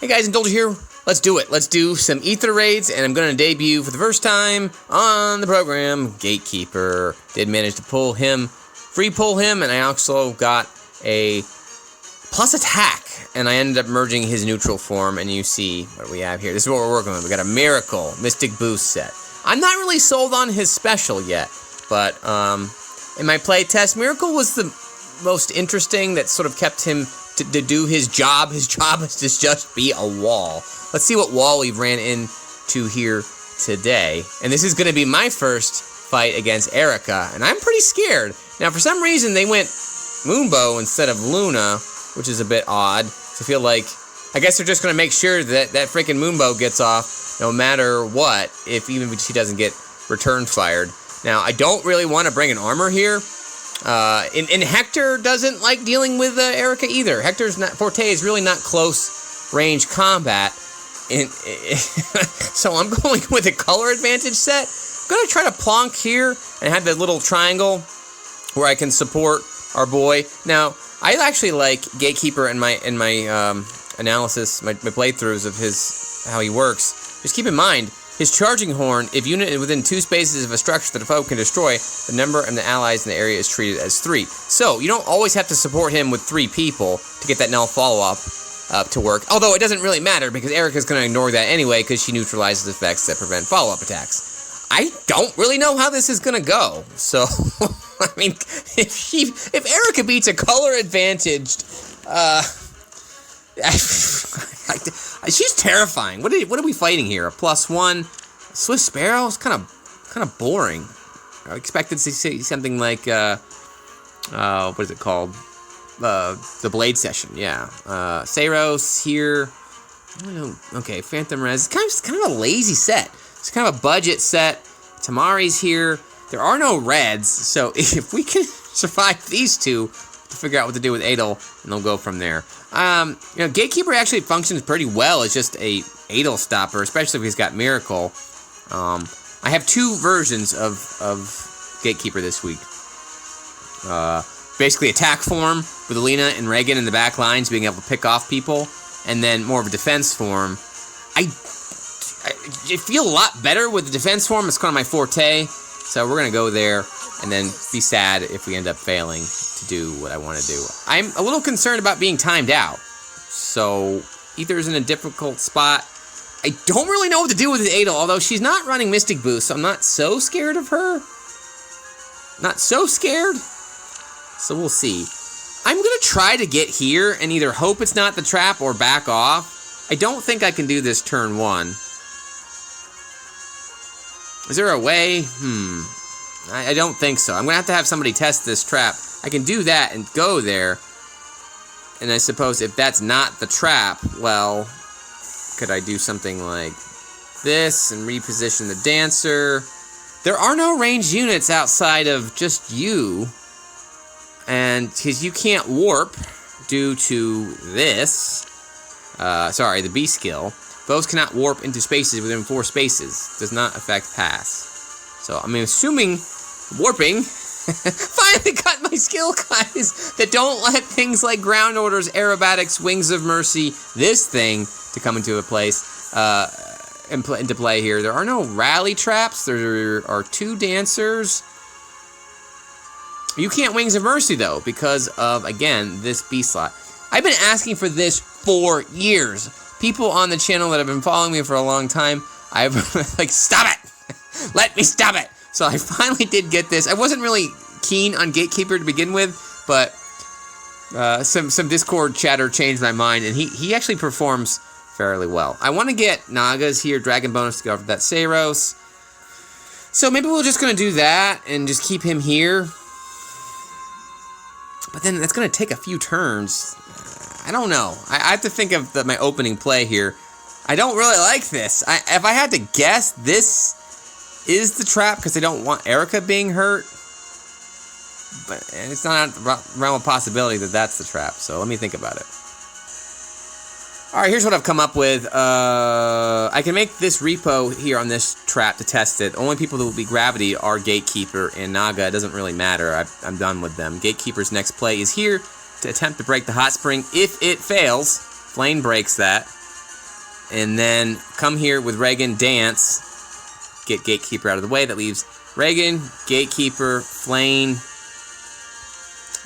Hey guys, Indulger here. Let's do it. Let's do some Ether raids, and I'm going to debut for the first time on the program Gatekeeper. Did manage to free pull him, and I also got a plus attack, and I ended up merging his neutral form, and you see what we have here. This is what we're working with. We got a Miracle Mystic Boost set. I'm not really sold on his special yet, but in my playtest, Miracle was the most interesting. That sort of kept him to do his job. His job is to just be a wall. Let's see what wall we ran into here today. And this is going to be my first fight against Erica, and I'm pretty scared. Now, for some reason, they went Moonbow instead of Luna, which is a bit odd. I feel like, I guess they're just going to make sure that that freaking Moonbow gets off no matter what, even if she doesn't get return fired. Now, I don't really want to bring an armor here. And Hector doesn't like dealing with Erica either. Hector's forte is really not close range combat. So I'm going with a color advantage set. I'm going to try to plonk here and have that little triangle where I can support our boy. Now, I actually like Gatekeeper in my analysis, my playthroughs of how he works. Just keep in mind, his charging horn, if unit is within 2 spaces of a structure that a foe can destroy, the number of the allies in the area is treated as 3. So, you don't always have to support him with 3 people to get that null follow-up to work. Although, it doesn't really matter, because Erica's going to ignore that anyway, because she neutralizes effects that prevent follow-up attacks. I don't really know how this is going to go. So, I mean, if Erica beats a color-advantaged... she's terrifying. What are we fighting here? A +1 Swift Sparrow? It's kind of boring. I expected to see something like what is it called? The Blade Session. Yeah. Saros here. Okay, Phantom Res. It's kind of a lazy set. It's kind of a budget set. Tamari's here. There are no reds, so if we can survive these two, to figure out what to do with Adel, and they'll go from there. Gatekeeper actually functions pretty well as just a Adel stopper, especially if he's got Miracle. I have 2 versions of Gatekeeper this week. Basically attack form with Alina and Reagan in the back lines, being able to pick off people, and then more of a defense form. I feel a lot better with the defense form. It's kind of my forte, so we're going to go there and then be sad if we end up failing to do what I want to do. I'm a little concerned about being timed out. So, Ether's in a difficult spot. I don't really know what to do with Adel, although she's not running Mystic Boost, so I'm not so scared of her. Not so scared. So we'll see. I'm going to try to get here and either hope it's not the trap or back off. I don't think I can do this turn 1. Is there a way? I don't think so. I'm going to have somebody test this trap. I can do that and go there. And I suppose if that's not the trap, well, could I do something like this and reposition the Dancer? There are no ranged units outside of just you. And because you can't warp due to this. The B skill. Foes cannot warp into spaces within 4 spaces. Does not affect pass. So I'm assuming warping finally got my skill, guys, that don't let things like Ground Orders, Aerobatics, Wings of Mercy, this thing, to come into into play here. There are no rally traps. There are 2 Dancers. You can't Wings of Mercy, though, because of, again, this B slot. I've been asking for this for years. People on the channel that have been following me for a long time, I've like, stop it! Let me stop it! So I finally did get this. I wasn't really keen on Gatekeeper to begin with, but some Discord chatter changed my mind, and he actually performs fairly well. I want to get Nagas here, Dragon Bonus to go for that Saros. So maybe we're just going to do that and just keep him here. But then that's going to take a few turns. I don't know. I have to think of my opening play here. I don't really like this. If I had to guess, this is the trap because they don't want Erica being hurt. But it's not a realm of possibility that that's the trap. So let me think about it. Alright, here's what I've come up with. I can make this repo here on this trap to test it. Only people that will be Gravity are Gatekeeper and Naga. It doesn't really matter. I'm done with them. Gatekeeper's next play is here to attempt to break the Hot Spring. If it fails, Flame breaks that. And then come here with Regan, dance. Get Gatekeeper out of the way. That leaves Regan, Gatekeeper, Flane.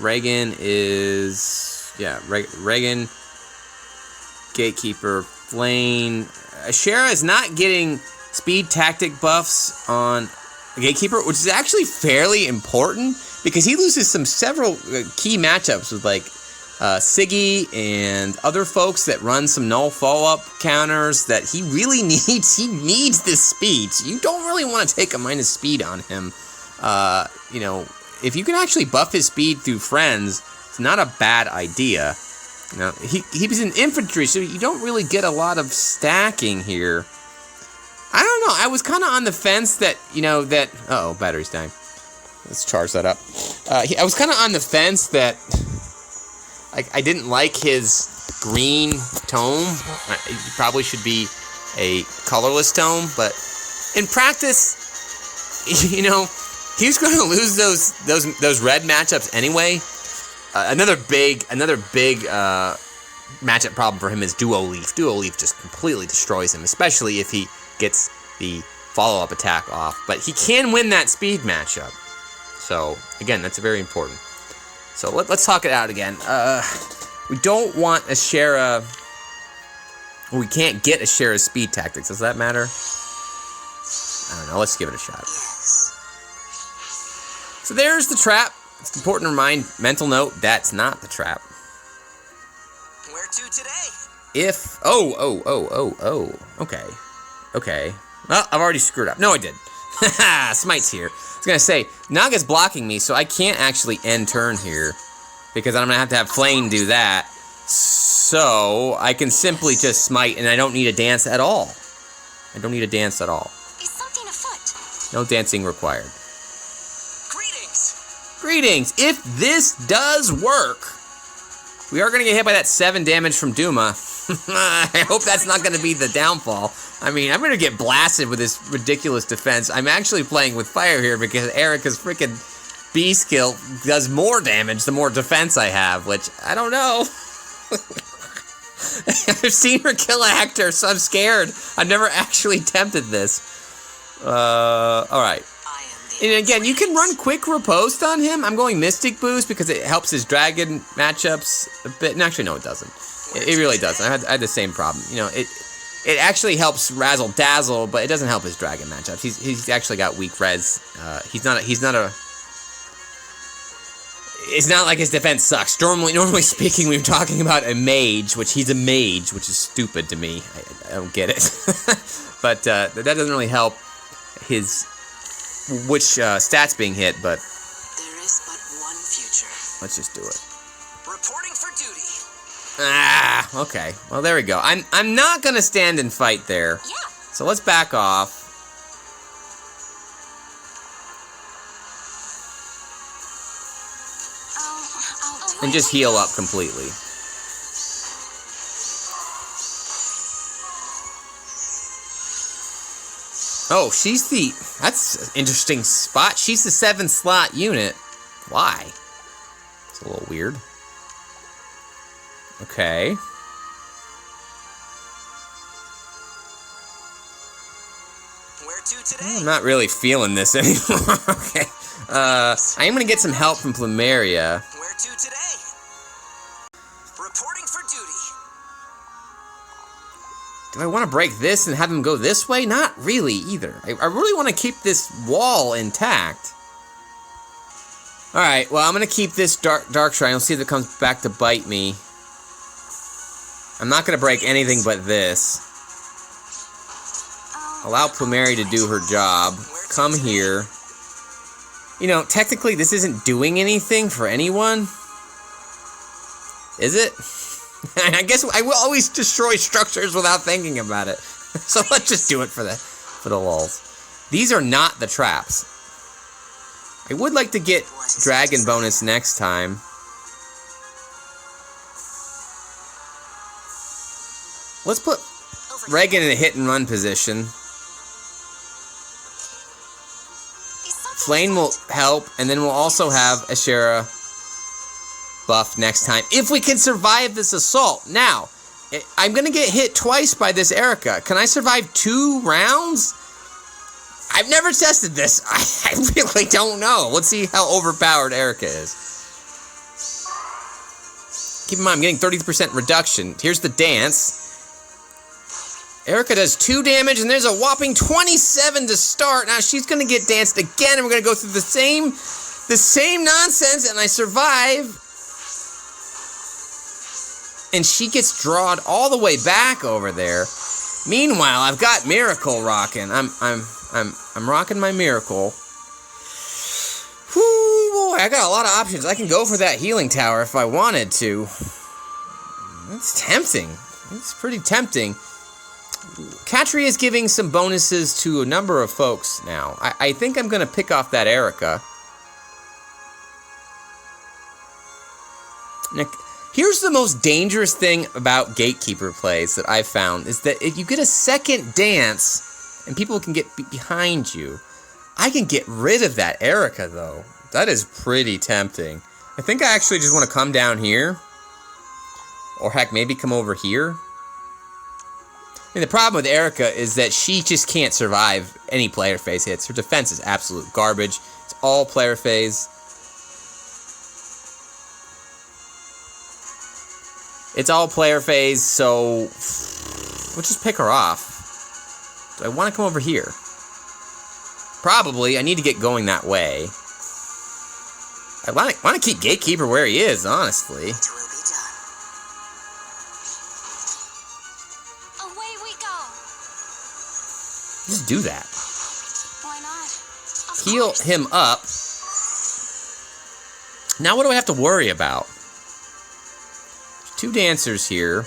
Regan is... yeah, Regan, Gatekeeper, Flane. Ashera is not getting speed tactic buffs on Gatekeeper, which is actually fairly important because he loses several key matchups with like Siggy and other folks that run some null follow-up counters that he really needs. He needs this speed. So you don't really want to take a minus speed on him. You know, if you can actually buff his speed through friends, it's not a bad idea. You know, he was in infantry, so you don't really get a lot of stacking here. I don't know. I was kind of on the fence that, you know, that... uh-oh, battery's dying. Let's charge that up. I was kind of on the fence that I didn't like his green tome. It probably should be a colorless tome, but in practice, you know, he was going to lose those red matchups anyway. Another big matchup problem for him is Duo Leaf. Duo Leaf just completely destroys him, especially if he gets the follow-up attack off. But he can win that speed matchup. So, again, that's very important. So, let's talk it out again. We don't want Ashera... we can't get Ashera's speed tactics. Does that matter? I don't know. Let's give it a shot. So, there's the trap. It's important to remind, mental note, that's not the trap. Where to today? If... Okay. Well, I've already screwed up. No, I did. Haha, Smite's here. I was going to say, Naga's blocking me, so I can't actually end turn here. Because I'm going to have Flame do that. So, I can simply just Smite, and I don't need a dance at all. I don't need a dance at all. Is something afoot? No dancing required. Greetings! If this does work, we are going to get hit by that 7 damage from Duma. I hope that's not going to be the downfall. I mean, I'm going to get blasted with this ridiculous defense. I'm actually playing with fire here because Erica's freaking B skill does more damage the more defense I have, which, I don't know. I've seen her kill an actor, so I'm scared. I've never actually attempted this. Alright. And again, you can run quick riposte on him. I'm going Mystic Boost because it helps his dragon matchups a bit. And actually, no, it doesn't. It really doesn't. I had the same problem. You know, it actually helps Razzle Dazzle, but it doesn't help his dragon matchups. He's actually got weak res. It's not like his defense sucks. Normally speaking, we were talking about a mage, which he's a mage, which is stupid to me. I don't get it. But that doesn't really help his which stats being hit, but there is but one future. Let's just do it. Reporting for duty. Ah, okay. Well, there we go. I'm not gonna stand and fight there. Yeah. So let's back off. And just heal up completely. Oh, that's an interesting spot. She's the 7-slot unit. Why? It's a little weird. Okay. Where to today? I'm not really feeling this anymore. Okay. I am gonna get some help from Plumeria. Where to today? Reporting for duty. Do I want to break this and have him go this way? Not really either. I really want to keep this wall intact. Alright, well, I'm going to keep this Dark Shrine. We'll see if it comes back to bite me. I'm not going to break anything but this. Allow Plumeria to do her job. Come here. You know, technically, this isn't doing anything for anyone. Is it? I guess I will always destroy structures without thinking about it. So let's just do it for the lulz. These are not the traps. I would like to get dragon bonus next time. Let's put Regan in a hit and run position. Flame will help, and then we'll also have Ashera buff next time, if we can survive this assault. Now, I'm gonna get hit twice by this Erica. Can I survive 2 rounds? I've never tested this. I really don't know. Let's see how overpowered Erica is. Keep in mind, I'm getting 30% reduction. Here's the dance. Erica does 2 damage, and there's a whopping 27 to start. Now she's gonna get danced again, and we're gonna go through the same nonsense, and I survive. And she gets drawed all the way back over there. Meanwhile, I've got Miracle rocking. I'm rocking my Miracle. Whoo, boy, I got a lot of options. I can go for that healing tower if I wanted to. It's tempting. It's pretty tempting. Katria is giving some bonuses to a number of folks now. I think I'm going to pick off that Erica. Now, here's the most dangerous thing about Gatekeeper plays that I've found, is that if you get a second dance and people can get behind you, I can get rid of that Erica, though. That is pretty tempting. I think I actually just want to come down here. Or heck, maybe come over here. I mean, the problem with Erica is that she just can't survive any player phase hits. Her defense is absolute garbage. It's all player phase. It's all player phase, so we'll just pick her off. Do I want to come over here? Probably. I need to get going that way. I want to keep Gatekeeper where he is, honestly. It will be done. Away we go. Just do that. Why not? Of Heal course. him up. Now what do I have to worry about? 2 dancers here.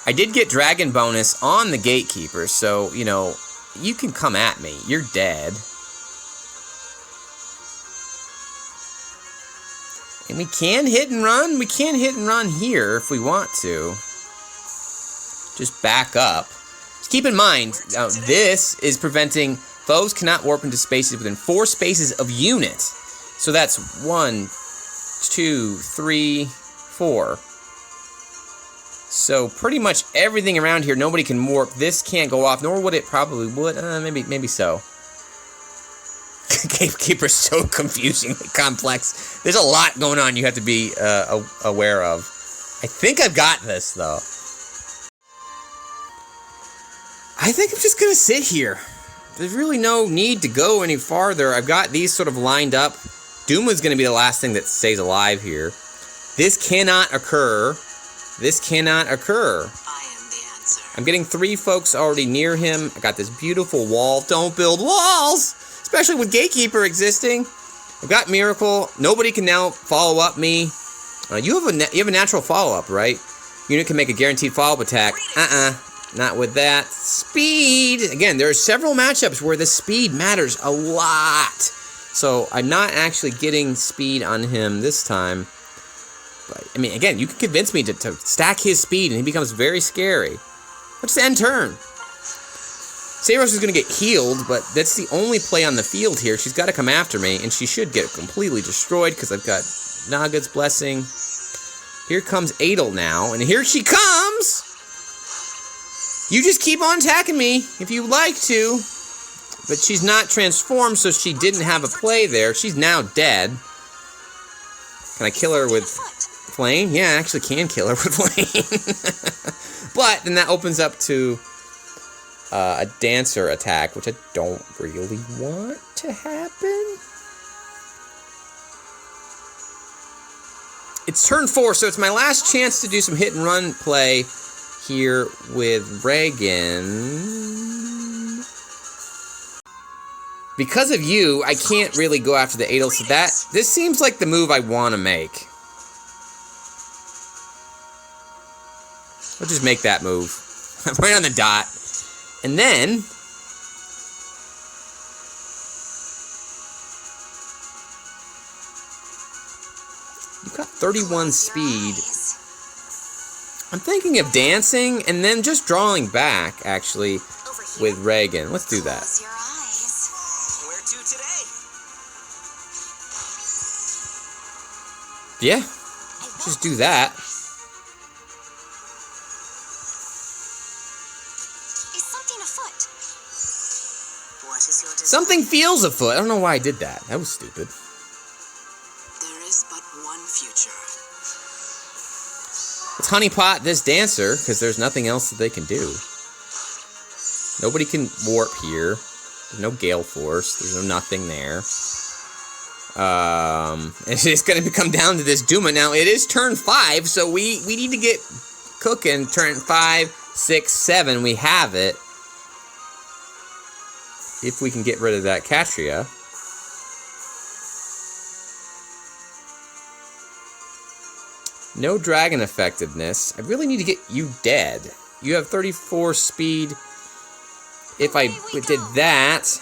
I did get dragon bonus on the Gatekeeper, so, you know, you can come at me. You're dead. And we can hit and run. We can hit and run here if we want to. Just back up. Just keep in mind, this is preventing foes cannot warp into spaces within 4 spaces of unit. So that's 1, 2, 3, 4. So pretty much everything around here, nobody can warp. This can't go off, nor would it probably would. Maybe so. Gatekeeper's so confusingly complex. There's a lot going on you have to be aware of. I think I've got this, though. I think I'm just going to sit here. There's really no need to go any farther. I've got these sort of lined up. Duma's going to be the last thing that stays alive here. This cannot occur. This cannot occur. I am the answer. I'm getting 3 folks already near him. I got this beautiful wall. Don't build walls! Especially with Gatekeeper existing. I've got Miracle. Nobody can now follow up me. You have a natural follow-up, right? Unit can make a guaranteed follow-up attack. Not with that. Speed! Again, there are several matchups where the speed matters a lot. So I'm not actually getting speed on him this time. But, I mean, again, you can convince me to stack his speed and he becomes very scary. Let's end turn. Saros is going to get healed, but that's the only play on the field here. She's got to come after me, and she should get completely destroyed because I've got Naga's Blessing. Here comes Adel now, and here she comes! You just keep on attacking me if you like to. But she's not transformed, so she didn't have a play there. She's now dead. Can I kill her with Flame? Yeah, I actually can kill her with Flame. But then that opens up to a Dancer attack, which I don't really want to happen. It's turn 4, so it's my last chance to do some hit and run play here with Reagan. Because of you, I can't really go after the Adel, so this seems like the move I want to make. I'll just make that move. Right on the dot. And then you've got 31 speed. I'm thinking of dancing and then just drawing back, actually, with Reagan. Let's do that. Close your eyes. Where to today? Yeah, just do that. something afoot. What is your desire? Something feels afoot. I don't know why I did that. That was stupid. There is but one future. Let's honeypot this dancer, because there's nothing else that they can do. Nobody can warp here. There's no gale force. There's no nothing there. It's just going to come down to this Duma. Now, it is turn 5, so we need to get cooking. Turn 5, 6, 7. We have it. If we can get rid of that Catria. No dragon effectiveness. I really need to get you dead. You have 34 speed. If I did that,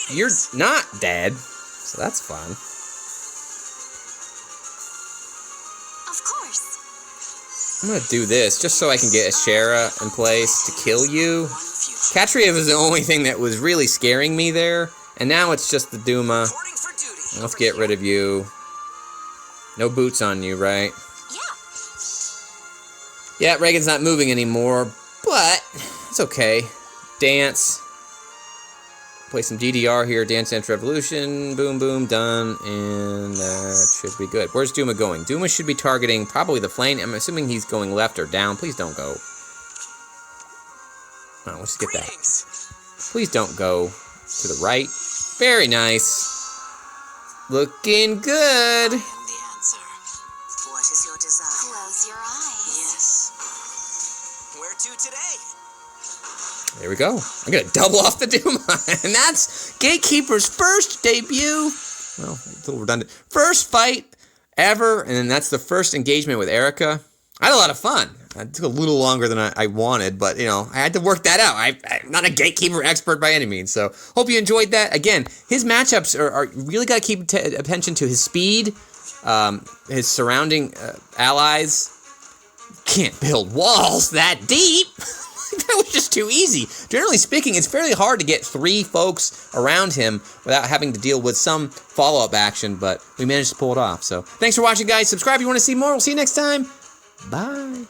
you're not dead. So that's fun. Of course. I'm going to do this just so I can get Ashera in place to kill you. Catria was the only thing that was really scaring me there. And now it's just the Duma. Reporting for duty. Let's get rid of you. No boots on you, right? Yeah. Yeah, Reagan's not moving anymore, but it's okay. Dance. Play some DDR here. Dance Dance Revolution. Boom, boom, done. And that should be good. Where's Duma going? Duma should be targeting probably the flame. I'm assuming he's going left or down. Please don't go. Oh, let's get that. Please don't go to the right. Very nice. Looking good. I am the answer. What is your desire? Close your eyes. Yes. Where to today? There we go. I'm going to double off the Duma. And that's Gatekeeper's first debut. Well, a little redundant. First fight ever. And then that's the first engagement with Erica. I had a lot of fun. It took a little longer than I wanted, but, you know, I had to work that out. I'm not a Gatekeeper expert by any means, so hope you enjoyed that. Again, his matchups are really got to keep attention to his speed, his surrounding allies. Can't build walls that deep. That was just too easy. Generally speaking, it's fairly hard to get 3 folks around him without having to deal with some follow-up action, but we managed to pull it off. So thanks for watching, guys. Subscribe if you want to see more. We'll see you next time. Bye.